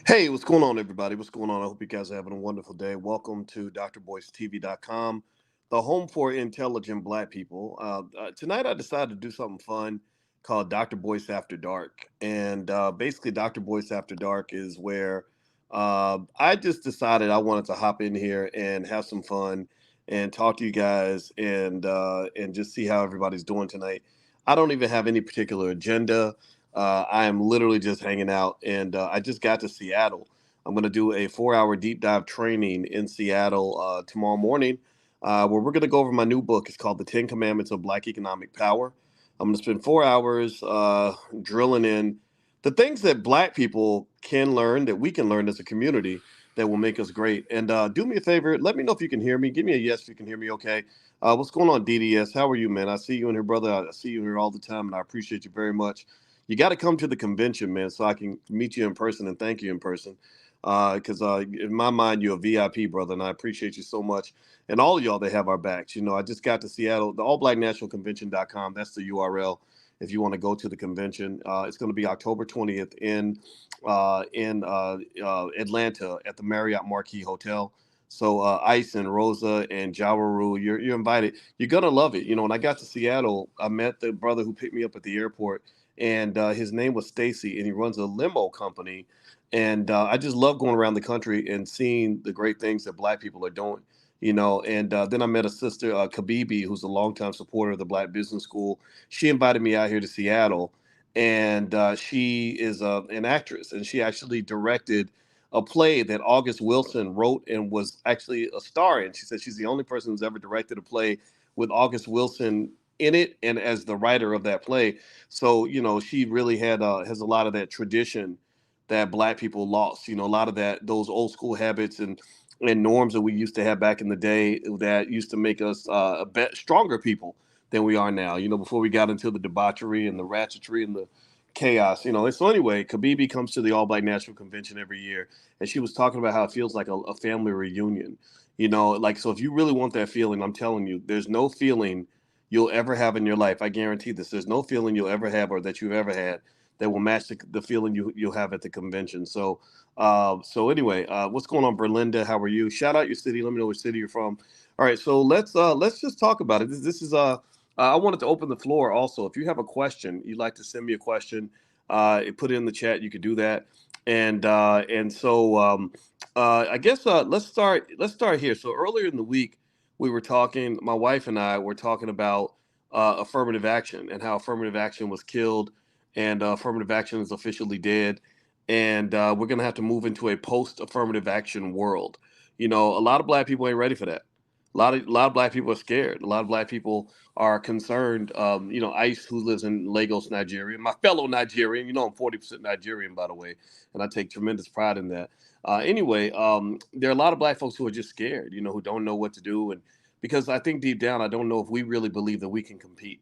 Hey, what's going on, everybody? What's going on? I hope you guys are having a wonderful day. Welcome to drboycetv.com, the home for intelligent Black people. Tonight, I decided to do something fun called Dr. Boyce After Dark. And basically, Dr. Boyce After Dark is where I just decided I wanted to hop in here and have some fun and talk to you guys and just see how everybody's doing tonight. I don't even have any particular agenda. I am literally just hanging out, and I just got to Seattle. I'm going to do a 4 hour deep dive training in Seattle tomorrow morning, where we're going to go over my new book. It's called The 10 Commandments of Black Economic Power. I'm going to spend 4 hours drilling in the things that Black people can learn, that we can learn as a community, that will make us great. And do me a favor, let me know if you can hear me. Give me a yes if you can hear me okay. What's going on, DDS? How are you, man? I see you in here, brother. I see you here all the time, and I appreciate you very much. You got to come to the convention, man, so I can meet you in person and thank you in person. Because in my mind, you're a VIP, brother, and I appreciate you so much. And all of y'all that have our backs. You know, I just got to Seattle, the allblacknationalconvention.com. That's the URL if you want to go to the convention. It's going to be October 20th in Atlanta at the Marriott Marquis Hotel. So Ice and Rosa and Jawaru, you're invited. You're gonna love it. You know, when I got to Seattle, I met the brother who picked me up at the airport, and his name was Stacy, and he runs a limo company. And I just love going around the country and seeing the great things that Black people are doing. You know, and then I met a sister, Kabibi, who's a longtime supporter of the Black Business School. She invited me out here to Seattle, and she is an actress, and she actually directed a play that August Wilson wrote and was actually a star in. She said she's the only person who's ever directed a play with August Wilson in it and as the writer of that play. So, you know, she really has a lot of that tradition that Black people lost. You know, a lot of those old school habits and norms that we used to have back in the day that used to make us a bit stronger people than we are now. You know, before we got into the debauchery and the ratchetry and the chaos. You know, and so anyway, Kabibi comes to the All Black National Convention every year, and she was talking about how it feels like a family reunion. You know, like, so if you really want that feeling, I'm telling you, there's no feeling you'll ever have in your life. I guarantee this. There's no feeling you'll ever have or that you've ever had that will match the feeling you'll have at the convention. So, so anyway, what's going on, Berlinda? How are you? Shout out your city. Let me know which city you're from. All right, so let's just talk about it. This is I wanted to open the floor also. If you have a question, you'd like to send me a question, put it in the chat. You could do that. And so I guess let's start. Let's start here. So earlier in the week, we were talking. My wife and I were talking about affirmative action and how affirmative action was killed, and affirmative action is officially dead. And we're gonna have to move into a post-affirmative action world. You know, a lot of Black people ain't ready for that. A lot of Black people are scared. A lot of Black people are concerned. You know, Ice, who lives in Lagos, Nigeria, my fellow Nigerian. You know, I'm 40% Nigerian, by the way, and I take tremendous pride in that. Anyway, there are a lot of Black folks who are just scared. You know, who don't know what to do, and because I think deep down, I don't know if we really believe that we can compete.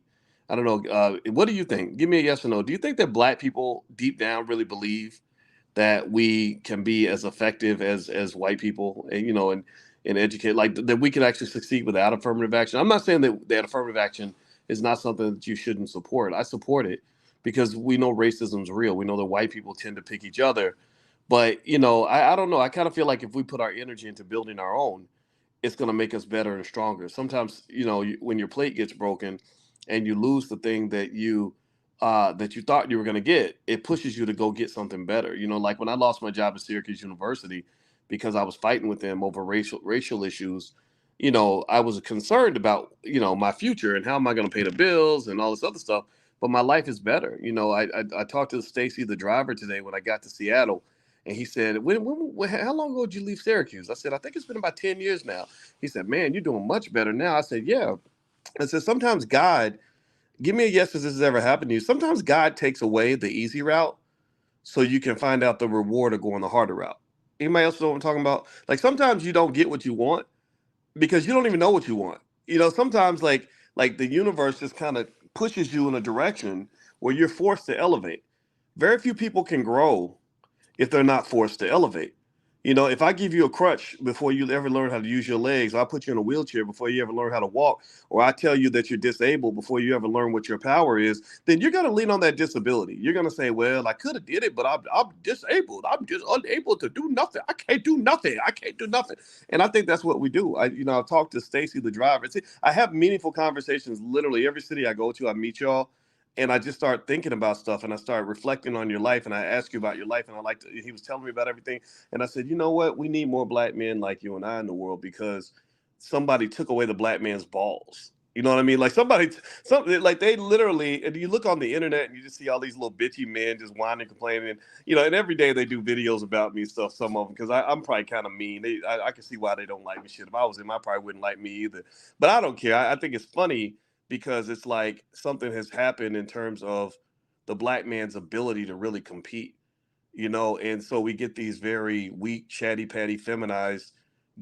I don't know. What do you think? Give me a yes or no. Do you think that Black people deep down really believe that we can be as effective as white people, and you know, and educate, like that we can actually succeed without affirmative action? I'm not saying that affirmative action is not something that you shouldn't support. I support it because we know racism is real. We know that white people tend to pick each other, but you know, I don't know. I kind of feel like if we put our energy into building our own, it's going to make us better and stronger. Sometimes, you know, when your plate gets broken and you lose the thing that you thought you were going to get, it pushes you to go get something better. You know, like when I lost my job at Syracuse University because I was fighting with them over racial issues. You know, I was concerned about, you know, my future and how am I going to pay the bills and all this other stuff. But my life is better. You know, I talked to Stacy, the driver, today when I got to Seattle, and he said, how long ago did you leave Syracuse? I said, I think it's been about 10 years now. He said, man, you're doing much better now. I said, yeah. I said, sometimes God, give me a yes if this has ever happened to you. Sometimes God takes away the easy route so you can find out the reward of going the harder route. Anybody else know what I'm talking about? Like sometimes you don't get what you want because you don't even know what you want. You know, sometimes like the universe just kind of pushes you in a direction where you're forced to elevate. Very few people can grow if they're not forced to elevate. You know, if I give you a crutch before you ever learn how to use your legs, or I put you in a wheelchair before you ever learn how to walk, or I tell you that you're disabled before you ever learn what your power is, then you're going to lean on that disability. You're going to say, well, I could have did it, but I'm disabled. I'm just unable to do nothing. I can't do nothing. I can't do nothing. And I think that's what we do. I've talked to Stacy, the driver. I have meaningful conversations literally every city I go to. I meet y'all, and I just start thinking about stuff, and I start reflecting on your life, and I ask you about your life, and he was telling me about everything, and I said, you know what, we need more black men like you and I in the world, because somebody took away the black man's balls. You know what I mean? Like something like they literally, and you look on the internet and you just see all these little bitchy men just whining, complaining, and every day they do videos about me and stuff, some of them, because I'm probably kind of mean. I can see why they don't like me. Shit, if I was him, I probably wouldn't like me either. But I don't care. I think it's funny because it's like something has happened in terms of the black man's ability to really compete, and so we get these very weak, chatty patty, feminized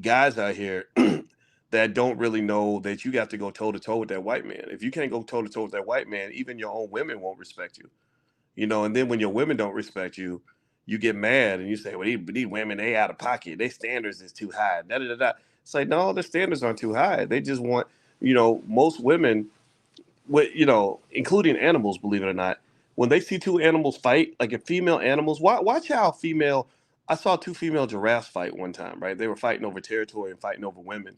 guys out here that don't really know that you got to go toe to toe with that white man. If you can't go toe to toe with that white man, even your own women won't respect you. And then when your women don't respect you, you get mad and you say, well, these women, they out of pocket, their standards is too high, da da da da. It's like, no, their standards aren't too high. They just want, most women, including animals, believe it or not, when they see two animals fight, like if female animals, watch how female. I saw two female giraffes fight one time, right? They were fighting over territory and fighting over women,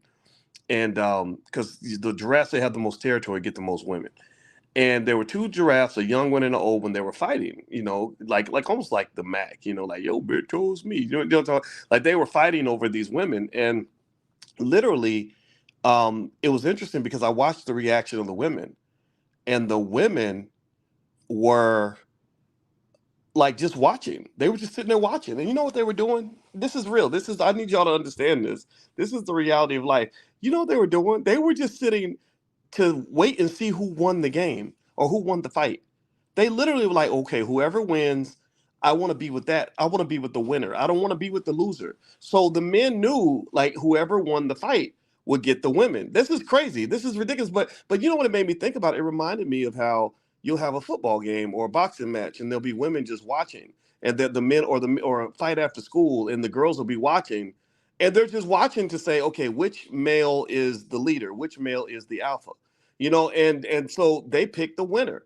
and because the giraffes that have the most territory get the most women, and there were two giraffes, a young one and an old one. They were fighting, like almost like the Mac, like yo, bitch chose me, like they were fighting over these women, and literally, it was interesting because I watched the reaction of the women, and the women were like just watching. They were just sitting there watching. And you know what they were doing? This is real. I need y'all to understand this. This is the reality of life. You know what they were doing? They were just sitting to wait and see who won the game or who won the fight. They literally were like, okay, whoever wins, I want to be with that. I want to be with the winner. I don't want to be with the loser. So the men knew like whoever won the fight would get the women. This is crazy. This is ridiculous. But you know what it made me think about? It reminded me of how you'll have a football game or a boxing match and there'll be women just watching. And that the men or a fight after school and the girls will be watching, and they're just watching to say, okay, which male is the leader, which male is the alpha, and so they pick the winner.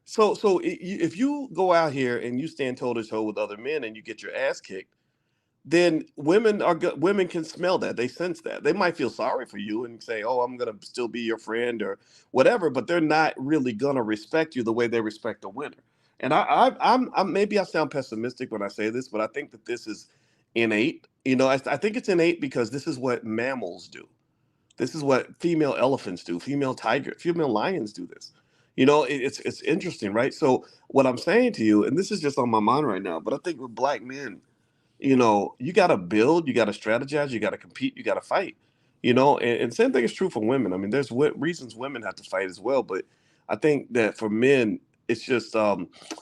So if you go out here and you stand toe to toe with other men and you get your ass kicked, then women can smell that. They sense that. They might feel sorry for you and say, "Oh, I'm gonna still be your friend" or whatever, but they're not really gonna respect you the way they respect the winner. And I'm maybe I sound pessimistic when I say this, but I think that this is innate. I think it's innate because this is what mammals do. This is what female elephants do, female lions do this. It's interesting, right? So what I'm saying to you, and this is just on my mind right now, but I think with black men, you got to build, you got to strategize, you got to compete, you got to fight. And same thing is true for women. I mean, there's reasons women have to fight as well, but I think that for men, it's just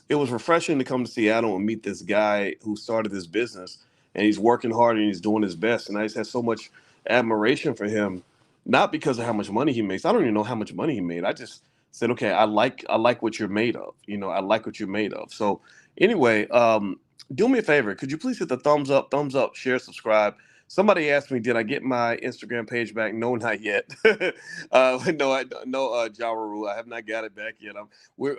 it was refreshing to come to Seattle and meet this guy who started this business, and he's working hard and he's doing his best, and I just had so much admiration for him, not because of how much money he makes. I don't even know how much money he made. I just said, okay, I like what you're made of. I like what you're made of. So anyway, do me a favor. Could you please hit the thumbs up, share, subscribe? Somebody asked me, did I get my Instagram page back? No, not yet. No, Jawaru, I have not got it back yet.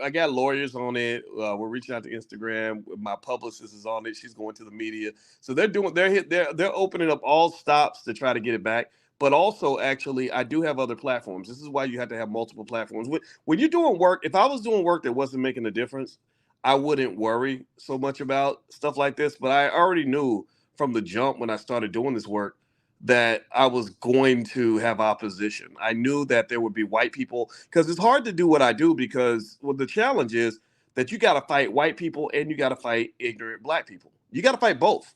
I got lawyers on it. We're reaching out to Instagram. My publicist is on it. She's going to the media. So they're opening up all stops to try to get it back. But also, actually, I do have other platforms. This is why you have to have multiple platforms. When you're doing work, if I was doing work that wasn't making a difference, I wouldn't worry so much about stuff like this. But I already knew from the jump when I started doing this work that I was going to have opposition. I knew that there would be white people, because it's hard to do what I do, because the challenge is that you got to fight white people and you got to fight ignorant black people. You got to fight both.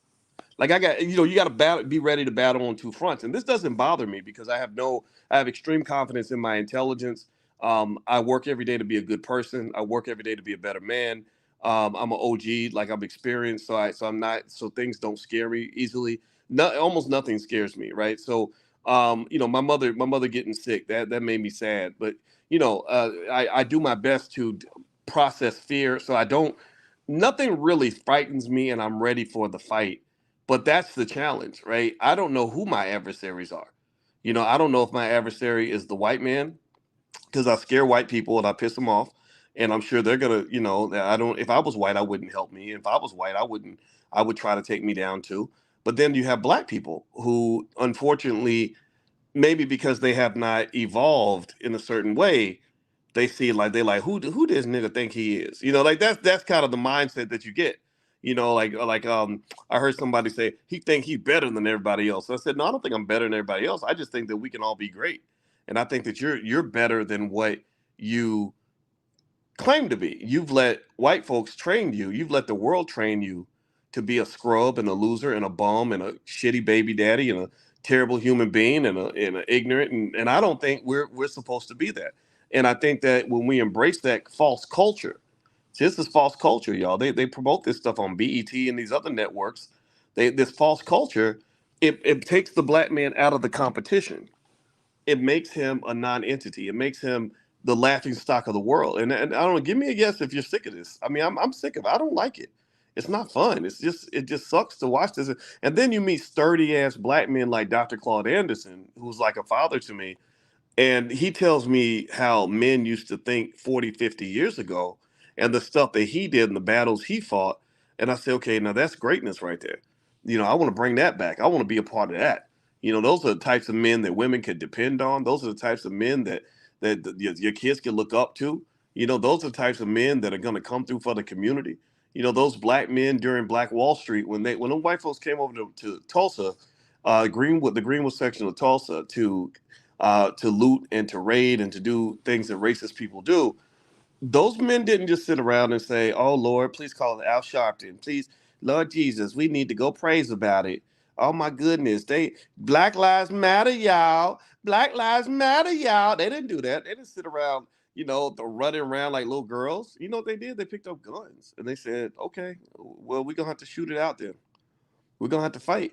Like you got to be ready to battle on two fronts. And this doesn't bother me because I have extreme confidence in my intelligence. I work every day to be a good person. I work every day to be a better man. I'm an OG, like I'm experienced, so things don't scare me easily. Almost nothing scares me, right? So, my mother getting sick, that made me sad, but I do my best to process fear, so I don't. Nothing really frightens me, and I'm ready for the fight But that's the challenge, right? I don't know who my adversaries are. I don't know if my adversary is the white man, because I scare white people and I piss them off. And I'm sure they're gonna, I don't. If I was white, I wouldn't help me. If I was white, I wouldn't. I would try to take me down too. But then you have black people who, unfortunately, maybe because they have not evolved in a certain way, they see like they like who this nigga think he is. Like that's kind of the mindset that you get. I heard somebody say he think he's better than everybody else. I said, no, I don't think I'm better than everybody else. I just think that we can all be great. And I think that you're better than what you claim to be. You've let white folks train you. You've let the world train you to be a scrub and a loser and a bum and a shitty baby daddy and a terrible human being and a ignorant. And I don't think we're supposed to be that. And I think that when we embrace that false culture, see, this is false culture, y'all. They promote this stuff on BET and these other networks. This false culture, it takes the black man out of the competition. It makes him a non-entity. It makes him the laughing stock of the world. And I don't know, give me a yes if you're sick of this. I mean, I'm sick of it. I don't like it. It's not fun. It just sucks to watch this. And then you meet sturdy ass black men like Dr. Claude Anderson, who's like a father to me. And he tells me how men used to think 40, 50 years ago and the stuff that he did and the battles he fought. And I say, okay, now that's greatness right there. I want to bring that back. I want to be a part of that. Those are the types of men that women can depend on. Those are the types of men that your kids can look up to. Those are the types of men that are going to come through for the community. Those black men during Black Wall Street, when the white folks came over to Tulsa, the Greenwood section of Tulsa to loot and to raid and to do things that racist people do. Those men didn't just sit around and say, "Oh Lord, please call it Al Sharpton. Please, Lord Jesus, we need to go praise about it. Oh my goodness, Black Lives Matter, y'all. Black Lives Matter, y'all." They didn't do that. They didn't sit around, running around like little girls. You know what they did? They picked up guns and they said, "Okay, well, we're gonna have to shoot it out then. We're gonna have to fight."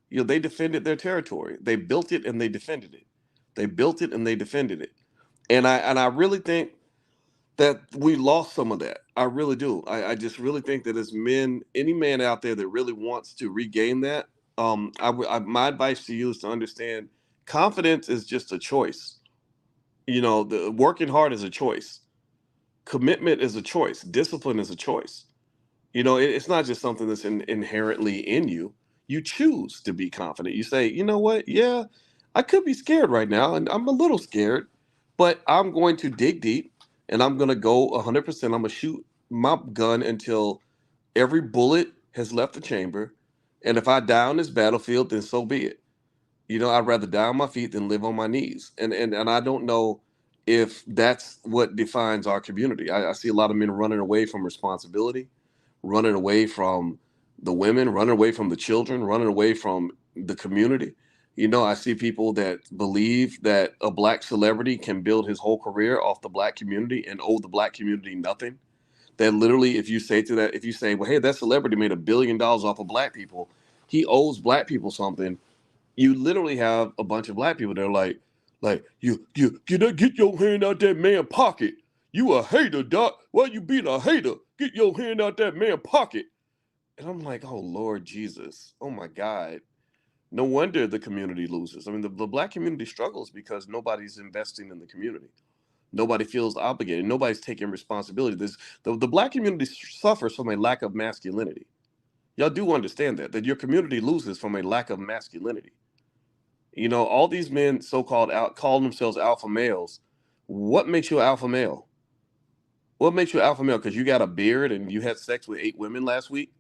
They defended their territory. They built it and they defended it. They built it and they defended it. And I really think that we lost some of that. I really do. I just really think that as men, any man out there that really wants to regain that, my advice to you is to understand confidence is just a choice. The working hard is a choice. Commitment is a choice. Discipline is a choice. It's not just something that's inherently in you. You choose to be confident. You say, you know what? Yeah, I could be scared right now, and I'm a little scared, but I'm going to dig deep, and I'm going to go 100%. I'm going to shoot my gun until every bullet has left the chamber, and if I die on this battlefield, then so be it. I'd rather die on my feet than live on my knees, and I don't know if that's what defines our community. I see a lot of men running away from responsibility, running away from the women, running away from the children, running away from the community. I see people that believe that a black celebrity can build his whole career off the black community and owe the black community nothing. That literally, if you say, well, hey, that celebrity made $1 billion off of black people, he owes black people something. You literally have a bunch of black people that are like you get your hand out that man pocket. You a hater, doc. Why you being a hater? Get your hand out that man pocket. And I'm like, oh Lord Jesus, oh my God. No wonder the community loses. I mean, the black community struggles because nobody's investing in the community. Nobody feels obligated. Nobody's taking responsibility. The black community suffers from a lack of masculinity. Y'all do understand that your community loses from a lack of masculinity. All these men so-called call themselves alpha males. What makes you an alpha male? What makes you an alpha male? Because you got a beard and you had sex with 8 women last week,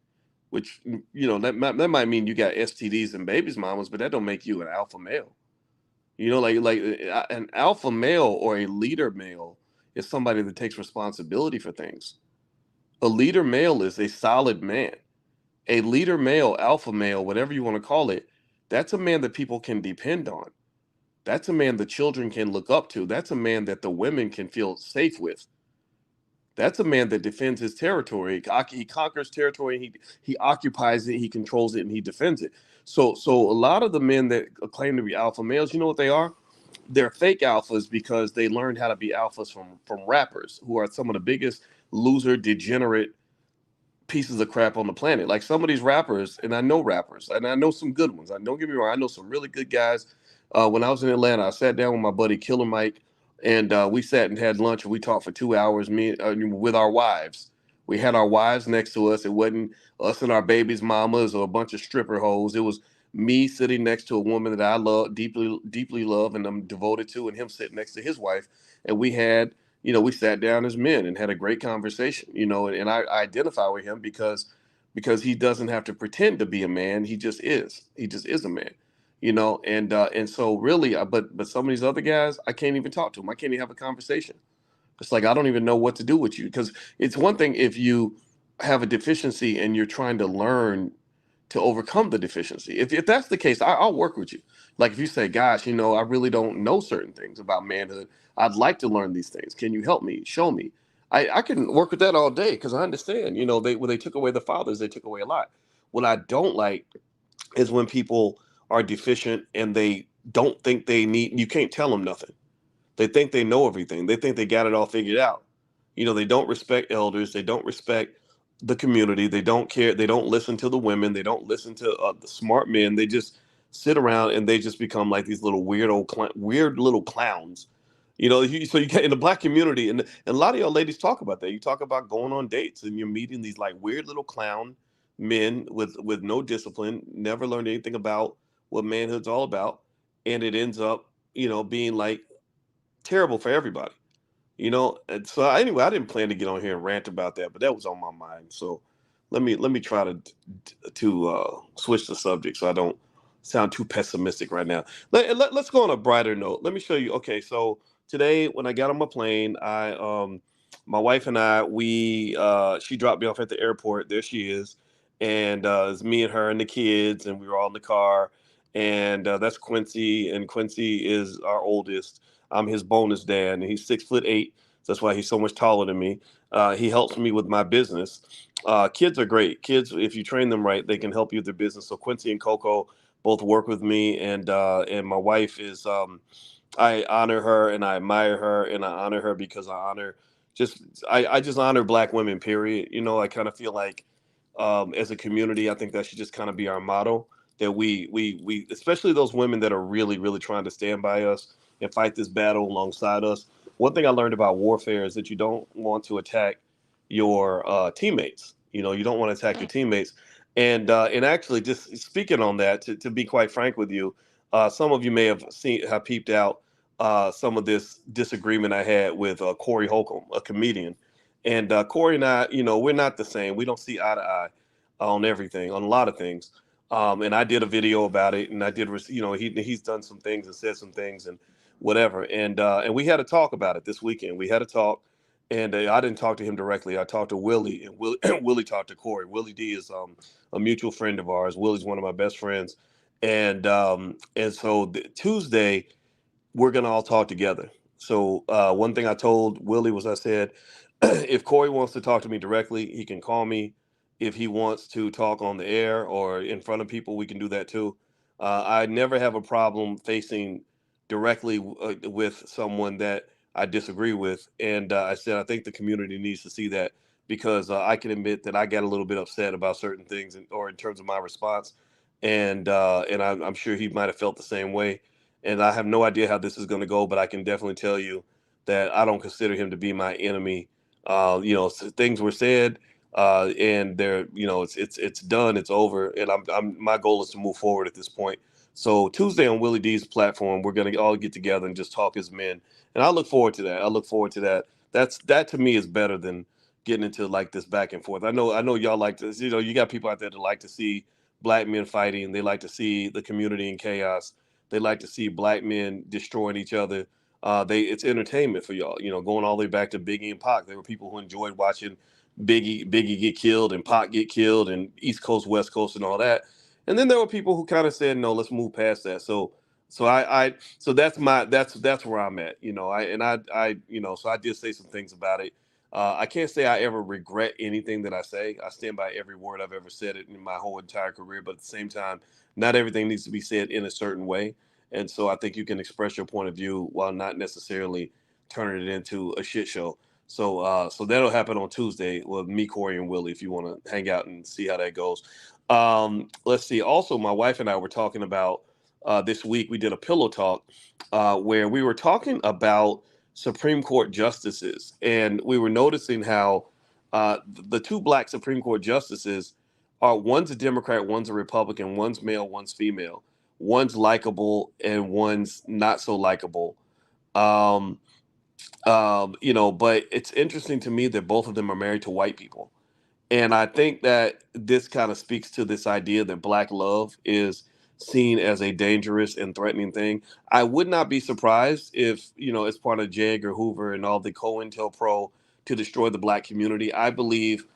which that might mean you got STDs and babies mamas, but that don't make you an alpha male. An alpha male or a leader male is somebody that takes responsibility for things. A leader male is a solid man. A leader male, alpha male, whatever you want to call it, that's a man that people can depend on. That's a man the children can look up to. That's a man that the women can feel safe with. That's a man that defends his territory. He conquers territory. He occupies it. He controls it, and he defends it. So a lot of the men that claim to be alpha males, you know what they are? They're fake alphas because they learned how to be alphas from rappers who are some of the biggest loser, degenerate pieces of crap on the planet. Like some of these rappers, and I know rappers, and I know some good ones. I don't get me wrong, I know some really good guys. When I was in Atlanta, I sat down with my buddy Killer Mike, and we sat and had lunch, and we talked for 2 hours. Me with our wives. We had our wives next to us. It wasn't us and our babies' mamas or a bunch of stripper hoes. It was me sitting next to a woman that I love deeply, deeply love, and I'm devoted to, and him sitting next to his wife, and we had we sat down as men and had a great conversation, and I identify with him because he doesn't have to pretend to be a man. He just is a man, and so really, but some of these other guys, I can't even talk to them. I can't even have a conversation. It's like, I don't even know what to do with you, because it's one thing if you have a deficiency and you're trying to learn to overcome the deficiency. If that's the case, I'll work with you. Like if you say, gosh, I really don't know certain things about manhood. I'd like to learn these things. Can you help me? Show me. I can work with that all day, because I understand, when they took away the fathers, they took away a lot. What I don't like is when people are deficient and they don't think you can't tell them nothing. They think they know everything. They think they got it all figured out. They don't respect elders. They don't respect the community. They don't care. They don't listen to the women. They don't listen to the smart men. They just sit around and they just become like these little weird little clowns. So you get in the black community, and a lot of y'all ladies talk about that. You talk about going on dates and you're meeting these like weird little clown men with no discipline, never learned anything about what manhood's all about, and it ends up being like terrible for everybody. And so anyway, I didn't plan to get on here and rant about that, but that was on my mind. So let me try to switch the subject so I don't sound too pessimistic right now. Let's go on a brighter note. Let me show you. Okay, so today when I got on my plane, my wife and I, we she dropped me off at the airport. There she is, and it's me and her and the kids, and we were all in the car. And that's Quincy, and Quincy is our oldest. I'm his bonus dad, and he's 6'8". So that's why he's so much taller than me. He helps me with my business. Kids are great. Kids, if you train them right, they can help you with their business. So Quincy and Coco both work with me, and my wife is. I honor her and I admire her and I honor her because just I just honor black women. Period. I kind of feel like as a community, I think that should just kind of be our motto, that we especially those women that are really really trying to stand by us and fight this battle alongside us. One thing I learned about warfare is that you don't want to attack your teammates. You don't want to attack your teammates. And actually, just speaking on that, to be quite frank with you, some of you may have peeped out some of this disagreement I had with Corey Holcomb, a comedian. And Corey and I, we're not the same. We don't see eye to eye on everything, on a lot of things. And I did a video about it, and I did, he's done some things and said some things and whatever. And we had a talk about it this weekend. We had a talk, and I didn't talk to him directly. I talked to Willie, and Willie talked to Corey. Willie D is a mutual friend of ours. Willie's one of my best friends, and so Tuesday we're gonna all talk together. So one thing I told Willie was, I said, if Corey wants to talk to me directly, he can call me. If he wants to talk on the air or in front of people, we can do that too. I never have a problem facing directly with someone that I disagree with. And I said, I think the community needs to see that, because I can admit that I got a little bit upset about certain things, or in terms of my response. And I'm sure he might have felt the same way. And I have no idea how this is going to go, but I can definitely tell you that I don't consider him to be my enemy. Things were said, and they're, it's done, it's over, and my goal is to move forward at this point. So Tuesday on Willie D's platform, we're gonna all get together and just talk as men, and I look forward to that. I look forward to that. That to me is better than getting into like this back and forth. I know y'all like to, you got people out there that like to see black men fighting. They like to see the community in chaos. They like to see black men destroying each other. It's entertainment for y'all. Going all the way back to Biggie and Pac, there were people who enjoyed watching Biggie get killed and Pac get killed, and East Coast, West Coast, and all that. And then there were people who kind of said, no, let's move past that. So that's where I'm at. So I did say some things about it. I can't say I ever regret anything that I say. I stand by every word I've ever said it in my whole entire career. But at the same time, not everything needs to be said in a certain way. And so I think you can express your point of view while not necessarily turning it into a shit show. So that'll happen on Tuesday with me, Corey, and Willie. If you want to hang out and see how that goes. Let's see. Also, my wife and I were talking about this week. We did a pillow talk where we were talking about Supreme Court justices, and we were noticing how the two black Supreme Court justices are, one's a Democrat, one's a Republican, one's male, one's female, one's likable, and one's not so likable. Um, but it's interesting to me that both of them are married to white people. And I think that this kind of speaks to this idea that black love is seen as a dangerous and threatening thing. I would not be surprised if, it's part of J. Edgar Hoover and all the COINTELPRO to destroy the black community. I believe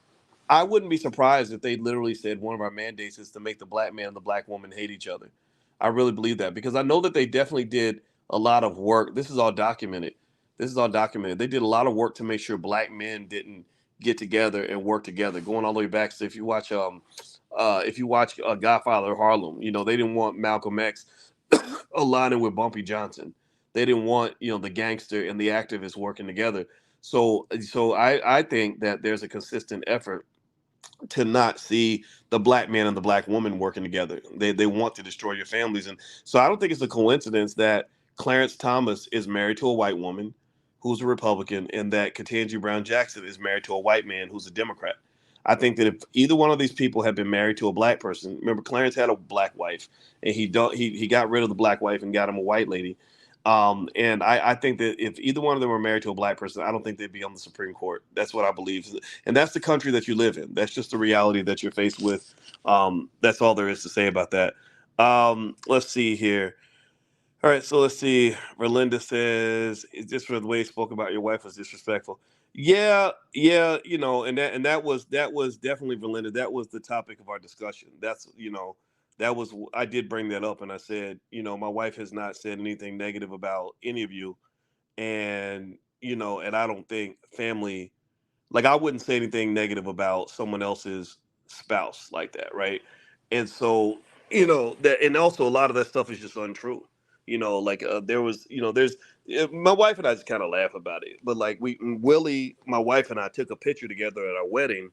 I wouldn't be surprised if they literally said one of our mandates is to make the black man and the black woman hate each other. I really believe that because I know that they definitely did a lot of work. This is all documented. This is all documented. They did a lot of work to make sure black men didn't get together and work together. Going all the way back, so if you watch Godfather of Harlem, they didn't want Malcolm X aligning with Bumpy Johnson. They didn't want the gangster and the activist working together. So I think that there's a consistent effort to not see the black man and the black woman working together. They want to destroy your families. And so I don't think it's a coincidence that Clarence Thomas is married to a white woman who's a Republican and that Ketanji Brown Jackson is married to a white man who's a Democrat. I think that if either one of these people had been married to a black person, remember Clarence had a black wife and he got rid of the black wife and got him a white lady. And I think that if either one of them were married to a black person, I don't think they'd be on the Supreme Court. That's what I believe. And that's the country that you live in. That's just the reality that you're faced with. That's all there is to say about that. Let's see here. All right, so let's see. Relinda says, just for the way you spoke about your wife was disrespectful. Yeah, yeah, and that was definitely Relinda. That was the topic of our discussion. That was I did bring that up, and I said, my wife has not said anything negative about any of you, and I don't think family, like I wouldn't say anything negative about someone else's spouse like that, right? And so, that, and also a lot of that stuff is just untrue. Like there was, there's my wife and I just kind of laugh about it, but like Willie, my wife and I took a picture together at our wedding,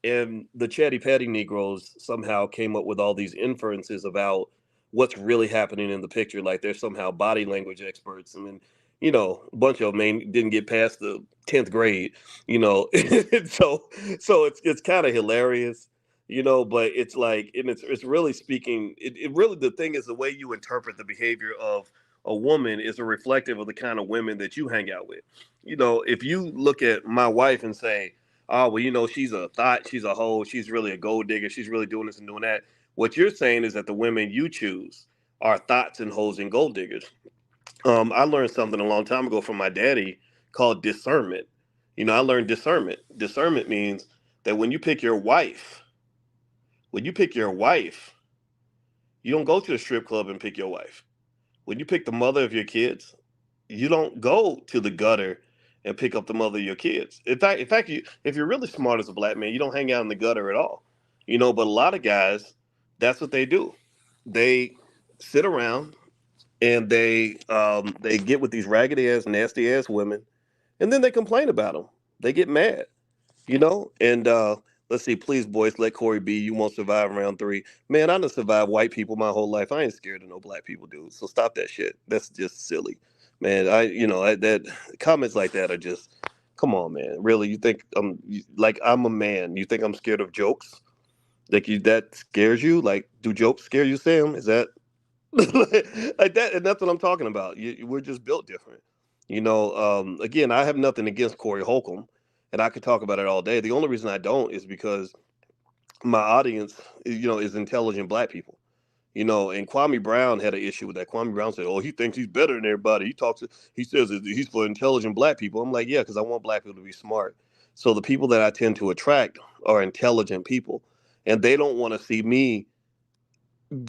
and the Chatty Patty Negroes somehow came up with all these inferences about what's really happening in the picture. Like they're somehow body language experts, and then a bunch of them didn't get past the 10th grade. And so it's kind of hilarious. But it's like, and it's really speaking. It really, the thing is, the way you interpret the behavior of a woman is a reflective of the kind of women that you hang out with. If you look at my wife and say, oh, well, she's a thought, she's a hoe, she's really a gold digger, she's really doing this and doing that. What you're saying is that the women you choose are thoughts and hoes and gold diggers. I learned something a long time ago from my daddy called discernment. I learned discernment. Discernment means that when you pick your wife, you don't go to the strip club and pick your wife. When you pick the mother of your kids, you don't go to the gutter and pick up the mother of your kids. In fact, if you're really smart as a black man, you don't hang out in the gutter at all. But a lot of guys, that's what they do. They sit around and they get with these raggedy ass, nasty ass women, and then they complain about them. They get mad, And let's see, please, boys, let Corey be. You won't survive round three. Man, I done survived white people my whole life. I ain't scared of no black people, dude. So stop that shit. That's just silly, man. That comments like that are just, come on, man. Really, you think like I'm a man? You think I'm scared of jokes? Like that scares you? Like, do jokes scare you, Sam? Is that like that? And that's what I'm talking about. We're just built different. Again, I have nothing against Corey Holcomb, and I could talk about it all day. The only reason I don't is because my audience, is intelligent black people. And Kwame Brown had an issue with that. Kwame Brown said, "Oh, he thinks he's better than everybody. He says that he's for intelligent black people." I'm like, yeah, because I want black people to be smart. So the people that I tend to attract are intelligent people, and they don't want to see me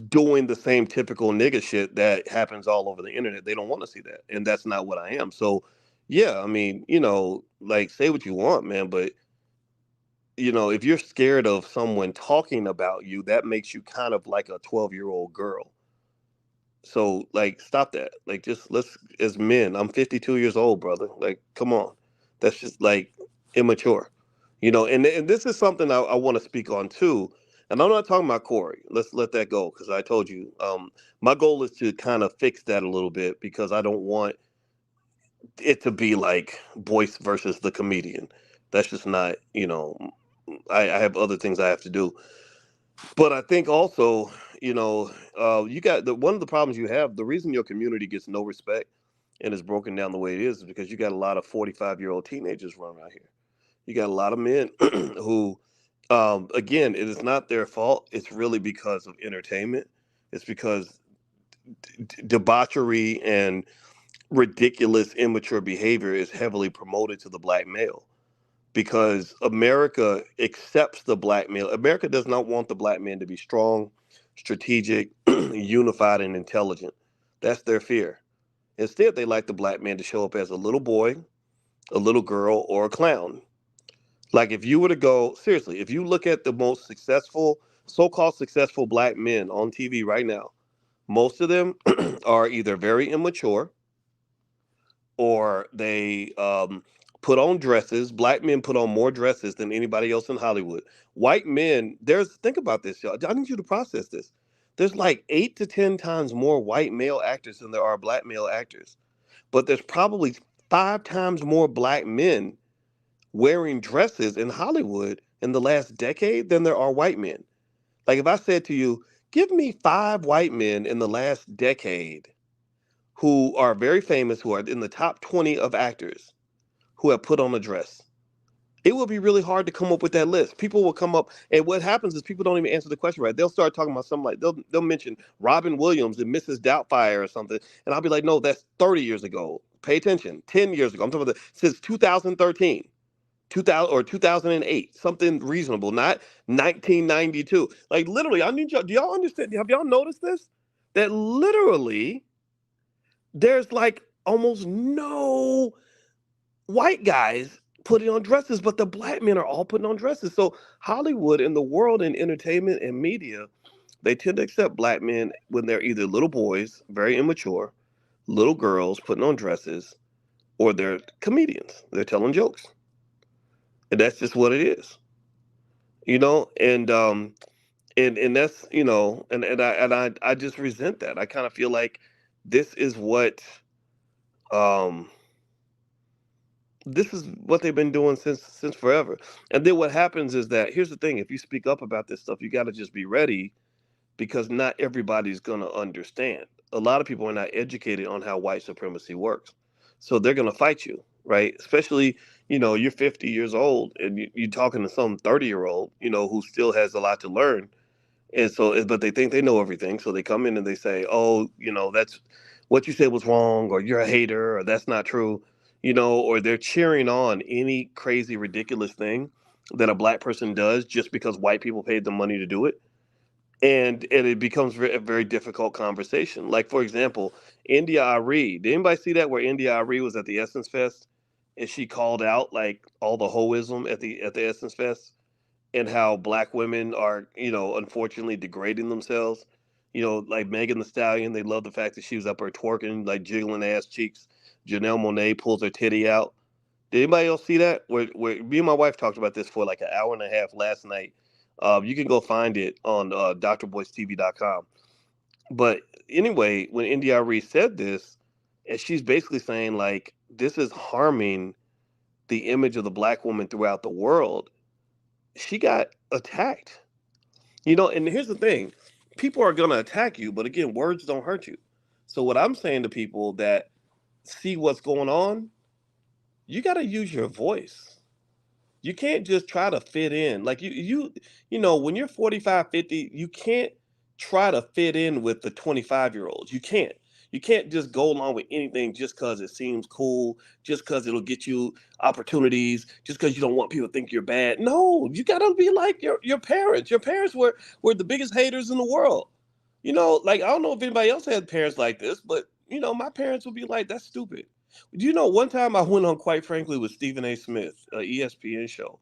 doing the same typical nigga shit that happens all over the internet. They don't want to see that, and that's not what I am. So, yeah, I mean, like say what you want, man, but if you're scared of someone talking about you, that makes you kind of like a 12-year-old girl. So, like, stop that. Like, just let's, as men, I'm 52 years old, brother. Like, come on. That's just like immature, and this is something I want to speak on too. And I'm not talking about Corey. Let's let that go because I told you, my goal is to kind of fix that a little bit because I don't want it to be like Boyce versus the comedian. That's just not, I have other things I have to do. But I think also, you got one of the problems you have. The reason your community gets no respect and is broken down the way it is because you got a lot of 45-year-old teenagers running out here. You got a lot of men who, again, it is not their fault. It's really because of entertainment. It's because debauchery and ridiculous, immature behavior is heavily promoted to the black male because America accepts the black male. America does not want the black man to be strong, strategic, unified, and intelligent. That's their fear. Instead, they like the black man to show up as a little boy, a little girl, or a clown. Like if you were to go, seriously, if you look at the most successful, so-called successful black men on TV right now, most of them are either very immature or they put on dresses. Black men put on more dresses than anybody else in Hollywood. White men, think about this, y'all. I need you to process this. There's like 8 to 10 times more white male actors than there are black male actors. But there's probably 5 times more black men wearing dresses in Hollywood in the last decade than there are white men. Like if I said to you, give me 5 white men in the last decade who are very famous, who are in the top 20 of actors who have put on a dress. It will be really hard to come up with that list. People will come up, and what happens is people don't even answer the question right. They'll start talking about something like they'll mention Robin Williams and Mrs. Doubtfire or something, and I'll be like, no, that's 30 years ago. Pay attention, 10 years ago. I'm talking about since 2013. 2000 or 2008, something reasonable, not 1992. Like literally, I need y'all. Do y'all understand? Have y'all noticed this? That literally, there's like almost no white guys putting on dresses, but the black men are all putting on dresses. So Hollywood and the world in entertainment and media, they tend to accept black men when they're either little boys, very immature, little girls putting on dresses, or they're comedians. They're telling jokes. And that's just what it is. And that's, and I just resent that. I kind of feel like this is what um this is what they've been doing since forever. And then what happens is that here's the thing: if you speak up about this stuff, you got to just be ready because not everybody's going to understand. A lot of people are not educated on how white supremacy works, so they're going to fight you, right? Especially, you're 50 years old and you're talking to some 30-year-old, who still has a lot to learn. And so, but they think they know everything. So they come in and they say, oh, that's what you said was wrong, or you're a hater, or that's not true, or they're cheering on any crazy, ridiculous thing that a black person does just because white people paid them money to do it. And it becomes a very difficult conversation. Like, for example, India Arie. Did anybody see that where India Arie was at the Essence Fest and she called out like all the hoism at the Essence Fest? And how black women are, unfortunately degrading themselves. Like Megan the Stallion, they love the fact that she was up there twerking, like jiggling ass cheeks. Janelle Monáe pulls her titty out. Did anybody else see that? Where me and my wife talked about this for like an hour and a half last night. You can go find it on drboycetv.com. But anyway, when India Arie said this, and she's basically saying like this is harming the image of the black woman throughout the world, she got attacked. And here's the thing: people are going to attack you, but again, words don't hurt you. So, what I'm saying to people that see what's going on, you got to use your voice. You can't just try to fit in. Like when you're 45, 50, you can't try to fit in with the 25-year-olds. You can't. You can't just go along with anything just because it seems cool, just because it'll get you opportunities, just because you don't want people to think you're bad. No, you got to be like your parents. Your parents were the biggest haters in the world. Like I don't know if anybody else had parents like this, but my parents would be like, "That's stupid." One time I went on, quite frankly, with Stephen A. Smith, a ESPN show,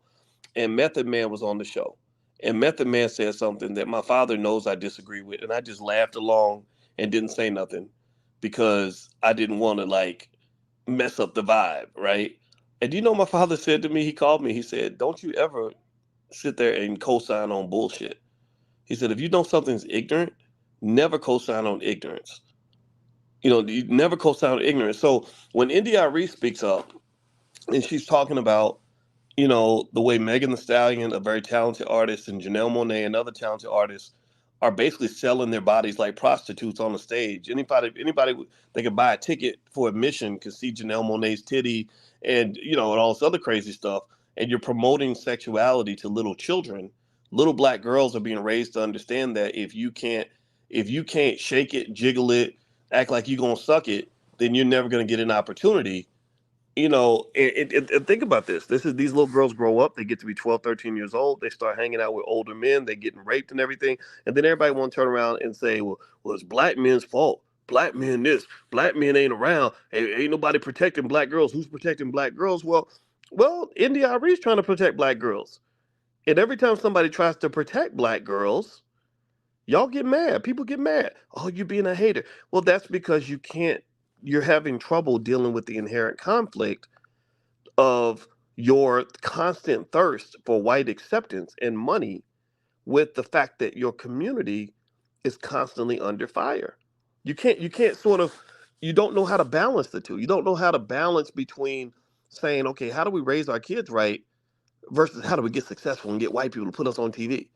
and Method Man was on the show. And Method Man said something that my father knows I disagree with, and I just laughed along and didn't say nothing because I didn't want to like mess up the vibe, right? And do you know my father said to me, he called me, he said, don't you ever sit there and co-sign on bullshit. He said, if you know something's ignorant, never co-sign on ignorance. You never co-sign on ignorance. So when India Arie speaks up and she's talking about, the way Megan Thee Stallion, a very talented artist, and Janelle Monáe and other talented artists are basically selling their bodies like prostitutes on the stage. Anybody they could buy a ticket for admission could see Janelle Monáe's titty and all this other crazy stuff. And you're promoting sexuality to little children. Little black girls are being raised to understand that if you can't shake it, jiggle it, act like you're gonna suck it, then you're never gonna get an opportunity. And think about this. These little girls grow up, they get to be 12, 13 years old, they start hanging out with older men, they getting raped and everything, and then everybody want to turn around and say, well, it's black men's fault. Black men this, black men ain't around, ain't nobody protecting black girls. Who's protecting black girls? Well, India Arie's trying to protect black girls, and every time somebody tries to protect black girls, y'all get mad. People get mad. Oh, you being a hater. Well, that's because you're having trouble dealing with the inherent conflict of your constant thirst for white acceptance and money with the fact that your community is constantly under fire. You can't sort of you don't know how to balance the two. You don't know how to balance between saying, okay, how do we raise our kids right versus how do we get successful and get white people to put us on TV?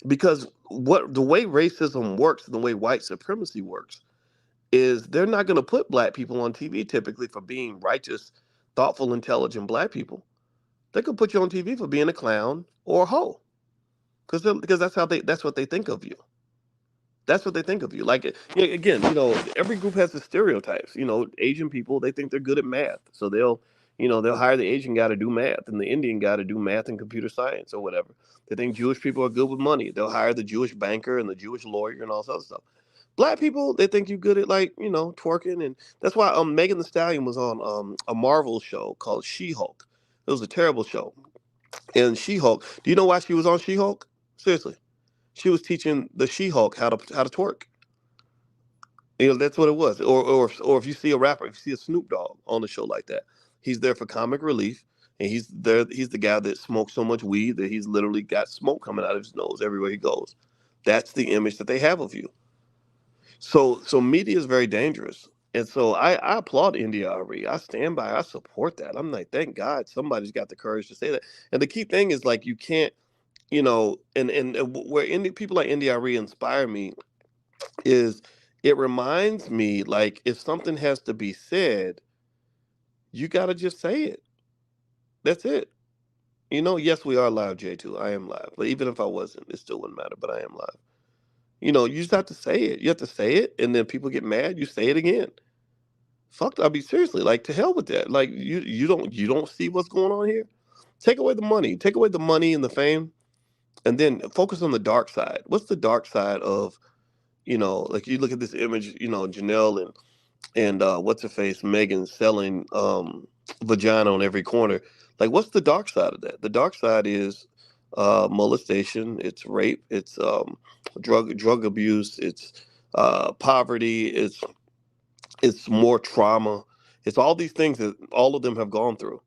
Because the way racism works and the way white supremacy works is they're not going to put black people on TV typically for being righteous, thoughtful, intelligent black people. They could put you on TV for being a clown or a hoe, because that's what they think of you. That's what they think of you. Like, again, every group has the stereotypes. Asian people, they think they're good at math, so they'll hire the Asian guy to do math and the Indian guy to do math and computer science or whatever. They think Jewish people are good with money. They'll hire the Jewish banker and the Jewish lawyer and all this other stuff. Black people, they think you're good at, like, twerking, and that's why Megan Thee Stallion was on a Marvel show called She-Hulk. It was a terrible show. And She-Hulk, do you know why she was on She-Hulk? Seriously, she was teaching the She-Hulk how to twerk. That's what it was. Or if you see a rapper, if you see a Snoop Dogg on the show like that, he's there for comic relief, and he's there. He's the guy that smokes so much weed that he's literally got smoke coming out of his nose everywhere he goes. That's the image that they have of you. So media is very dangerous. And so I applaud India Arie. I stand by. I support that. I'm like, thank God somebody's got the courage to say that. And the key thing is, like, you can't, and where people like India Arie inspire me is it reminds me, like, if something has to be said, you got to just say it. That's it. Yes, we are live, J2. I am live. But even if I wasn't, it still wouldn't matter. But I am live. You just have to say it. You have to say it, and then people get mad. You say it again. Fuck, I mean, seriously, like, to hell with that. Like, you don't see what's going on here. Take away the money. Take away the money and the fame, and then focus on the dark side. What's the dark side of, like, you look at this image, Janelle and what's her face, Megan, selling vagina on every corner. Like, what's the dark side of that? The dark side is molestation, it's rape, it's drug abuse, it's poverty, it's more trauma. It's all these things that all of them have gone through.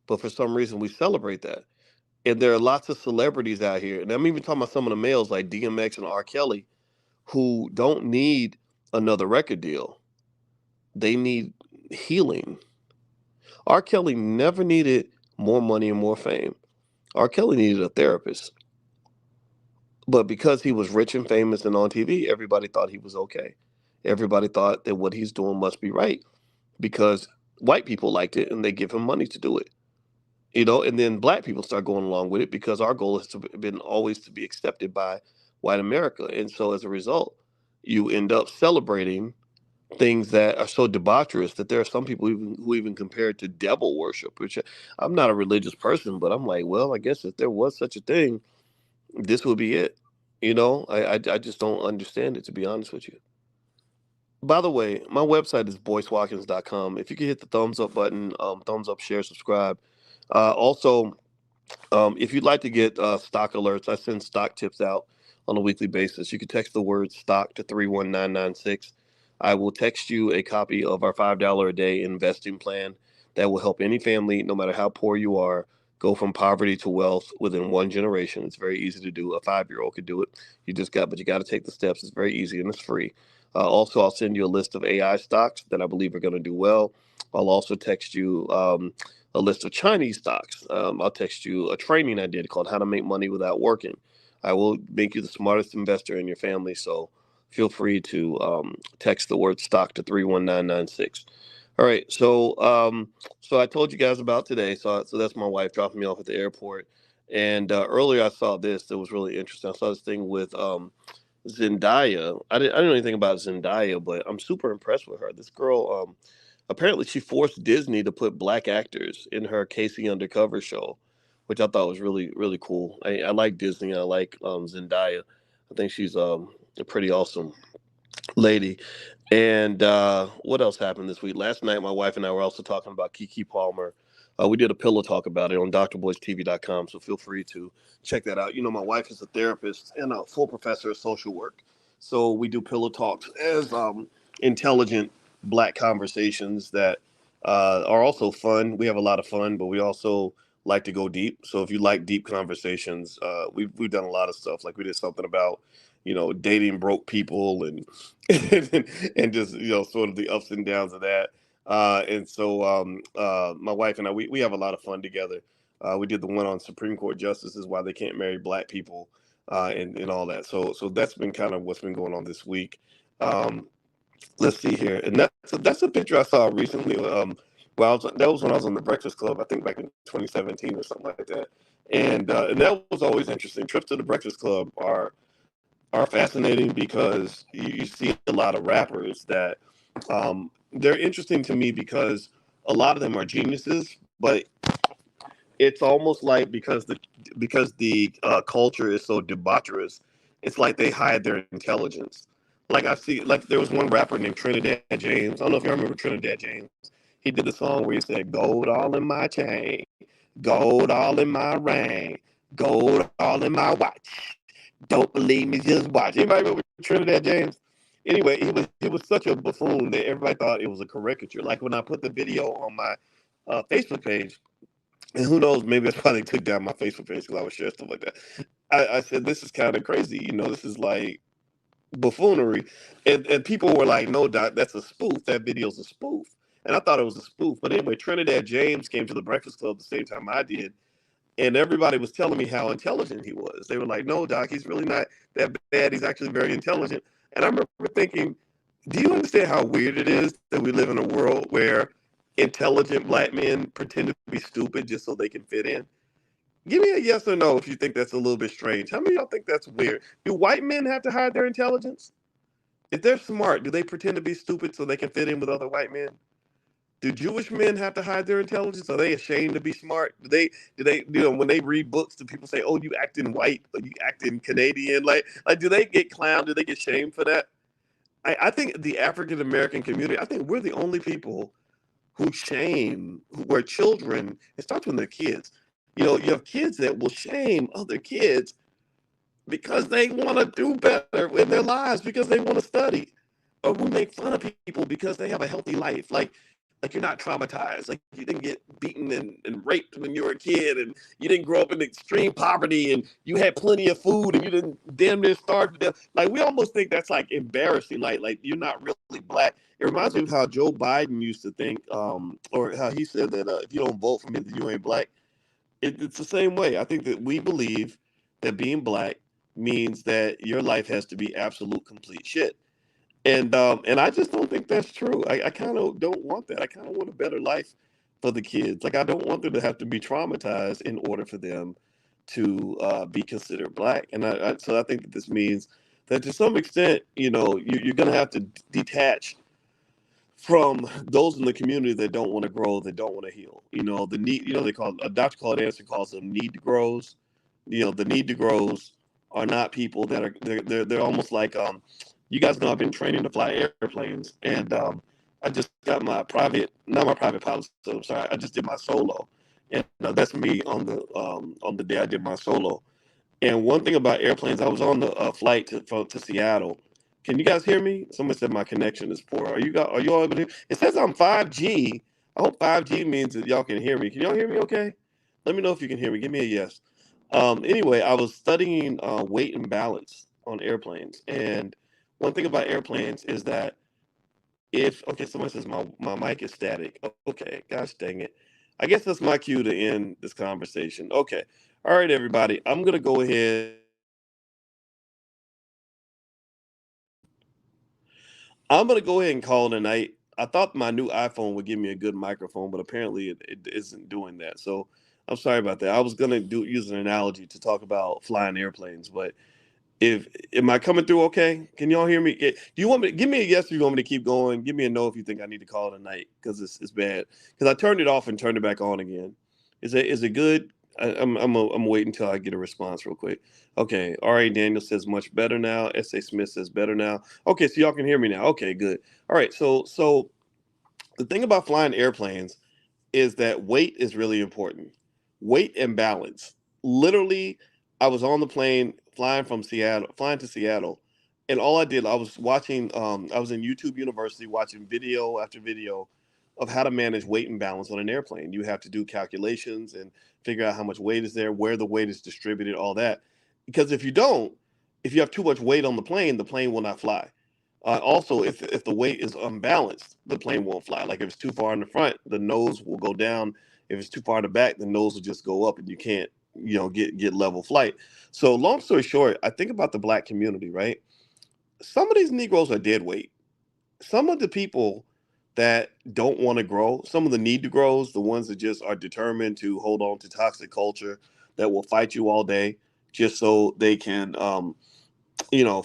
But for some reason, we celebrate that. And there are lots of celebrities out here, and I'm even talking about some of the males like DMX and R. Kelly, who don't need another record deal. They need healing. R. Kelly never needed more money and more fame. R. Kelly needed a therapist. But because he was rich and famous and on TV, everybody thought he was okay. Everybody thought that what he's doing must be right because white people liked it and they give him money to do it. And then black people start going along with it because our goal has been always to be accepted by white America. And so as a result, you end up celebrating things that are so debaucherous that there are some people who even compare it to devil worship, which I'm not a religious person, but I'm like, well, I guess if there was such a thing, this would be it. I just don't understand it, to be honest with you. By the way, my website is boycewatkins.com. If you could hit the thumbs up button, thumbs up, share, subscribe. Also, if you'd like to get stock alerts, I send stock tips out on a weekly basis. You can text the word stock to 31996. I will text you a copy of our $5 a day investing plan that will help any family, no matter how poor you are, go from poverty to wealth within one generation. It's very easy to do. A 5-year-old could do it. But you got to take the steps. It's very easy and it's free. Also, I'll send you a list of AI stocks that I believe are going to do well. I'll also text you a list of Chinese stocks. I'll text you a training I did called How to Make Money Without Working. I will make you the smartest investor in your family. So feel free to text the word stock to 31996. All right. So I told you guys about today. So that's my wife dropping me off at the airport. And earlier I saw this that was really interesting. I saw this thing with Zendaya. I didn't know anything about Zendaya, but I'm super impressed with her. This girl, apparently she forced Disney to put black actors in her Casey Undercover show, which I thought was really, really cool. I like Disney. I like Zendaya. I think she's a pretty awesome lady. And what else happened this week? Last night, my wife and I were also talking about Kiki Palmer. We did a pillow talk about it on drboycetv.com, so feel free to check that out. You know, my wife is a therapist and a full professor of social work. So we do pillow talks as intelligent black conversations that are also fun. We have a lot of fun, but we also like to go deep. So if you like deep conversations, we've done a lot of stuff. Like we did something about dating broke people and and just sort of the ups and downs of that. My wife and I we have a lot of fun together. We did the one on Supreme Court justices why they can't marry black people and all that. So that's been kind of what's been going on this week. Um, let's see here, and that's a picture I saw recently. That was when I was on the Breakfast Club, I think back in 2017 or something like that. And that was always interesting. Trips to the Breakfast Club are fascinating because you see a lot of rappers that they're interesting to me because a lot of them are geniuses, but it's almost like because the culture is so debaucherous, it's like they hide their intelligence. Like I see, like there was one rapper named Trinidad James. I don't know if you remember Trinidad James. He did the song where he said, "Gold all in my chain, gold all in my ring, gold all in my watch. Don't believe me, just watch." Anybody remember Trinidad James? Anyway, he was such a buffoon that everybody thought it was a caricature. Like when I put the video on my Facebook page, and who knows, maybe that's why they took down my Facebook page because I was sharing stuff like that. I said, this is kind of crazy. This is like buffoonery. And people were like, no, Doc, that's a spoof. That video's a spoof. And I thought it was a spoof. But anyway, Trinidad James came to the Breakfast Club the same time I did. And everybody was telling me how intelligent he was. They were like, no, Doc, he's really not that bad. He's actually very intelligent. And I remember thinking, do you understand how weird it is that we live in a world where intelligent black men pretend to be stupid just so they can fit in? Give me a yes or no if you think that's a little bit strange. How many of y'all think that's weird? Do white men have to hide their intelligence? If they're smart, do they pretend to be stupid so they can fit in with other white men? Do Jewish men have to hide their intelligence? Are they ashamed to be smart? Do they when they read books, do people say, "Oh, you acting white or you acting Canadian?" Like do they get clowned? Do they get shamed for that? I think the African American community, I think we're the only people where children, it starts when they're kids. You have kids that will shame other kids because they want to do better in their lives, because they want to study. Or we make fun of people because they have a healthy life. Like you're not traumatized. Like you didn't get beaten and raped when you were a kid, and you didn't grow up in extreme poverty, and you had plenty of food, and you didn't damn near starve to death. Like we almost think that's like embarrassing. Like you're not really black. It reminds me of how Joe Biden used to think, or how he said that if you don't vote for me, then you ain't black. It's the same way. I think that we believe that being black means that your life has to be absolute complete shit. And I just don't think that's true. I kind of don't want that. I kind of want a better life for the kids. Like I don't want them to have to be traumatized in order for them to be considered black. And so I think that this means that to some extent, you're going to have to detach from those in the community that don't want to grow, that don't want to heal. The need. They call Dr. Claude Anderson calls them need to grows. The need to grows are not people that are they're almost like you guys know I've been training to fly airplanes, and I just got not my private pilot. So sorry, I just did my solo, and that's me on the day I did my solo. And one thing about airplanes, I was on the flight to Seattle. Can you guys hear me? Someone said my connection is poor. Are you all able to hear? It says I'm 5G, I hope 5G means that y'all can hear me. Can y'all hear me okay? Let me know if you can hear me. Give me a yes. Anyway, I was studying weight and balance on airplanes. And one thing about airplanes is that okay, someone says my mic is static. Okay, gosh dang it. I guess that's my cue to end this conversation. Okay. All right, everybody. I'm going to go ahead. I'm going to go ahead and call it a night. I thought my new iPhone would give me a good microphone, but apparently it isn't doing that. So I'm sorry about that. I was going to use an analogy to talk about flying airplanes, but if am I coming through okay? Can y'all hear me? Do you want me to give me a yes if you want me to keep going? Give me a no if you think I need to call it a night because it's bad. Because I turned it off and turned it back on again. Is it good? I'm waiting until I get a response real quick. Okay, Arie Daniel says much better now. S.A. Smith says better now. Okay, so y'all can hear me now. Okay, good. All right, so the thing about flying airplanes is that weight is really important. Weight and balance. Literally, I was on the plane flying to Seattle, and all I did, I was watching, I was in YouTube University watching video after video of how to manage weight and balance on an airplane. You have to do calculations and figure out how much weight is there, where the weight is distributed, all that. Because if you don't, if you have too much weight on the plane will not fly. Also, if the weight is unbalanced, the plane won't fly. Like if it's too far in the front, the nose will go down. If it's too far in the back, the nose will just go up, and you can't, get level flight. So, long story short, I think about the black community, right? Some of these Negroes are dead weight. Some of the people that don't want to grow, some of the need to grows, the ones that just are determined to hold on to toxic culture, that will fight you all day just so they can,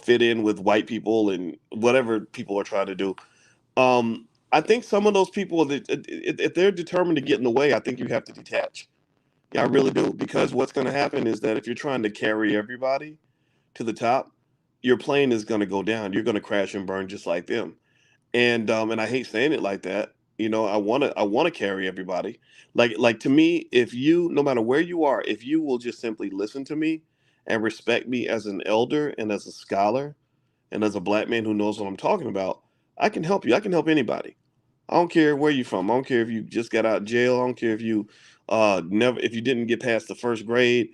fit in with white people and whatever people are trying to do. I think some of those people that if they're determined to get in the way, I think you have to detach. Yeah, I really do, because what's going to happen is that if you're trying to carry everybody to the top, your plane is going to go down. You're going to crash and burn just like them. And I hate saying it like that. I want to carry everybody. Like to me, if you, no matter where you are, if you will just simply listen to me and respect me as an elder and as a scholar and as a black man who knows what I'm talking about, I can help you. I can help anybody. I don't care where you're from. I don't care if you just got out of jail. I don't care if you if you didn't get past the first grade.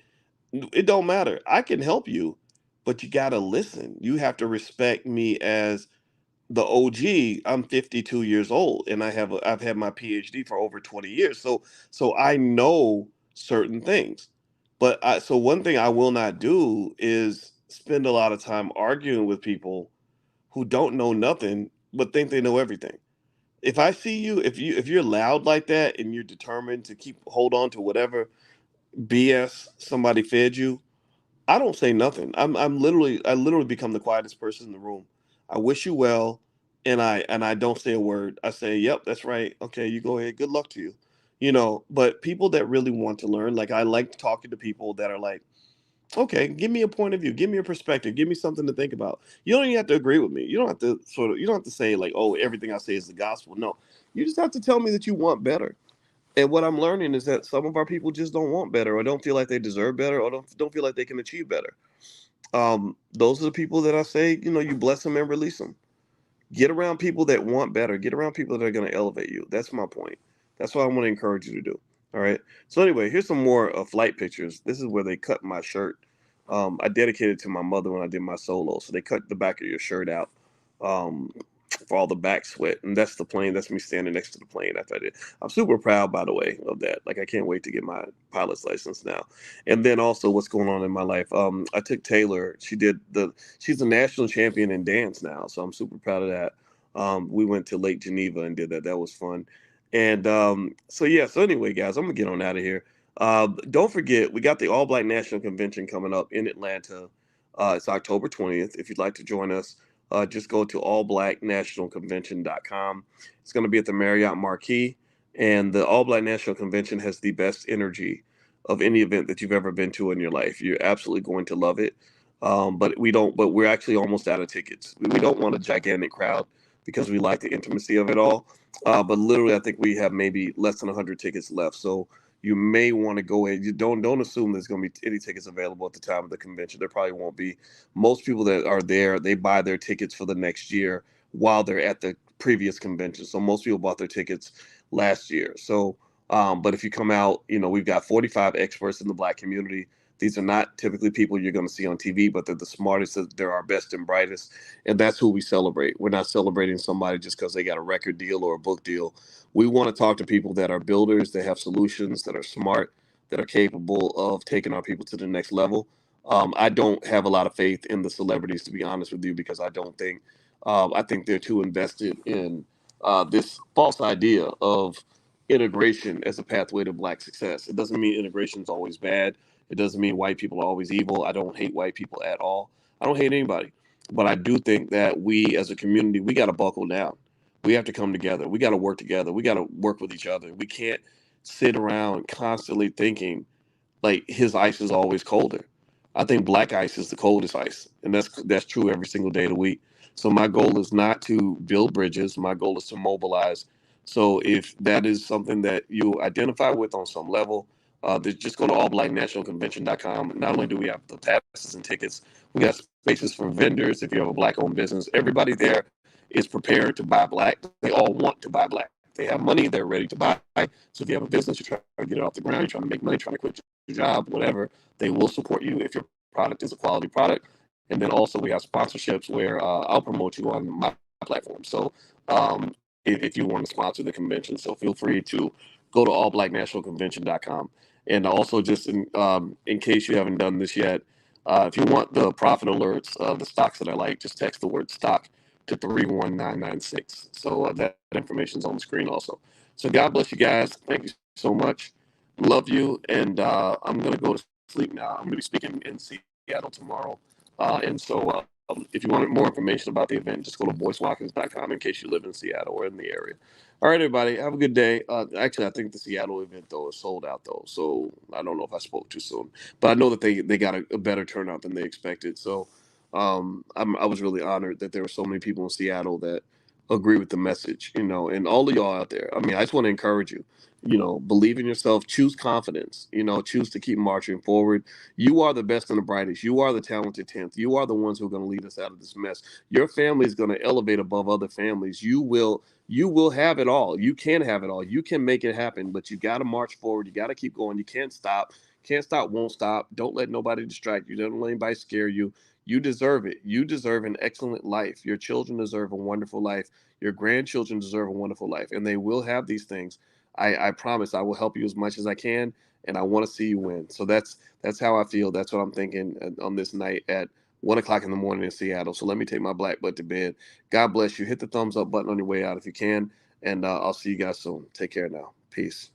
It don't matter. I can help you, but you gotta listen. You have to respect me as the OG. I'm 52 years old, and I've had my PhD for over 20 years. So I know certain things. So one thing I will not do is spend a lot of time arguing with people who don't know nothing but think they know everything. If I see you, if you're loud like that and you're determined to hold on to whatever BS somebody fed you, I don't say nothing. I literally become the quietest person in the room. I wish you well, and I don't say a word. I say, "Yep, that's right. Okay, you go ahead. Good luck to you." But people that really want to learn, like I like talking to people that are like, "Okay, give me a point of view, give me a perspective, give me something to think about." You don't even have to agree with me. You don't have to you don't have to say like, "Oh, everything I say is the gospel." No, you just have to tell me that you want better. And what I'm learning is that some of our people just don't want better, or don't feel like they deserve better, or don't feel like they can achieve better. Those are the people that I say, you bless them and release them. Get around people that want better. Get around people that are going to elevate you. That's my point. That's what I want to encourage you to do. All right. So anyway, here's some more flight pictures. This is where they cut my shirt. I dedicated to my mother when I did my solo. So they cut the back of your shirt out. Um, for all the back sweat. And that's the plane. That's me standing next to the plane after I did. I'm super proud, by the way, of that. Like, I can't wait to get my pilot's license now. And then also what's going on in my life. I took Taylor. She's a national champion in dance now. So I'm super proud of that. We went to Lake Geneva and did that. That was fun. And so anyway, guys, I'm going to get on out of here. Don't forget, we got the All Black National Convention coming up in Atlanta. It's October 20th. If you'd like to join us, just go to allblacknationalconvention.com. It's going to be at the Marriott Marquis, and the All Black National Convention has the best energy of any event that you've ever been to in your life. You're absolutely going to love it. But we're actually almost out of tickets. We don't want a gigantic crowd because we like the intimacy of it all. But literally, I think we have maybe less than 100 tickets left. So you may want to go ahead. You don't assume there's going to be any tickets available at the time of the convention. There probably won't be. Most people that are there, they buy their tickets for the next year while they're at the previous convention. So most people bought their tickets last year. So, but if you come out, we've got 45 experts in the Black community. These are not typically people you're going to see on TV, but they're the smartest, they're our best and brightest, and that's who we celebrate. We're not celebrating somebody just because they got a record deal or a book deal. We want to talk to people that are builders, that have solutions, that are smart, that are capable of taking our people to the next level. I don't have a lot of faith in the celebrities, to be honest with you, because I think they're too invested in this false idea of integration as a pathway to Black success. It doesn't mean integration is always bad. It doesn't mean white people are always evil. I don't hate white people at all. I don't hate anybody. But I do think that we as a community, we got to buckle down. We have to come together. We got to work together. We got to work with each other. We can't sit around constantly thinking like his ice is always colder. I think Black ice is the coldest ice, and that's true every single day of the week. So my goal is not to build bridges. My goal is to mobilize. So if that is something that you identify with on some level, just go to allblacknationalconvention.com. Not only do we have the passes and tickets, we got spaces for vendors. If you have a Black-owned business, everybody there is prepared to buy Black. They all want to buy Black. They have money. They're ready to buy. So if you have a business, you're trying to get it off the ground, you're trying to make money, trying to quit your job, whatever, they will support you if your product is a quality product. And then also we have sponsorships where I'll promote you on my platform. So if you want to sponsor the convention, so feel free to go to allblacknationalconvention.com. And also just in case you haven't done this yet, if you want the profit alerts of the stocks that I like, just text the word stock to 31996. So that information is on the screen also. So God bless you guys. Thank you so much. Love you. And I'm going to go to sleep now. I'm going to be speaking in Seattle tomorrow. And so if you wanted more information about the event, just go to boycewatkins.com in case you live in Seattle or in the area. All right, everybody. Have a good day. Actually, I think the Seattle event, though, is sold out, though. So I don't know if I spoke too soon. But I know that they got a better turnout than they expected. So I was really honored that there were so many people in Seattle that agree with the message, and all of y'all out there. I mean, I just want to encourage you, believe in yourself, choose confidence, choose to keep marching forward. You are the best and the brightest. You are the talented 10th. You are the ones who are going to lead us out of this mess. Your family is going to elevate above other families. You will have it all. You can have it all. You can make it happen, but you got to march forward. You got to keep going. You can't stop. Can't stop, won't stop. Don't let nobody distract you. Don't let anybody scare you. You deserve it. You deserve an excellent life. Your children deserve a wonderful life. Your grandchildren deserve a wonderful life, and they will have these things. I promise I will help you as much as I can, and I want to see you win. So that's how I feel. That's what I'm thinking on this night at 1 o'clock in the morning in Seattle. So let me take my Black butt to bed. God bless you. Hit the thumbs up button on your way out if you can, and I'll see you guys soon. Take care now. Peace.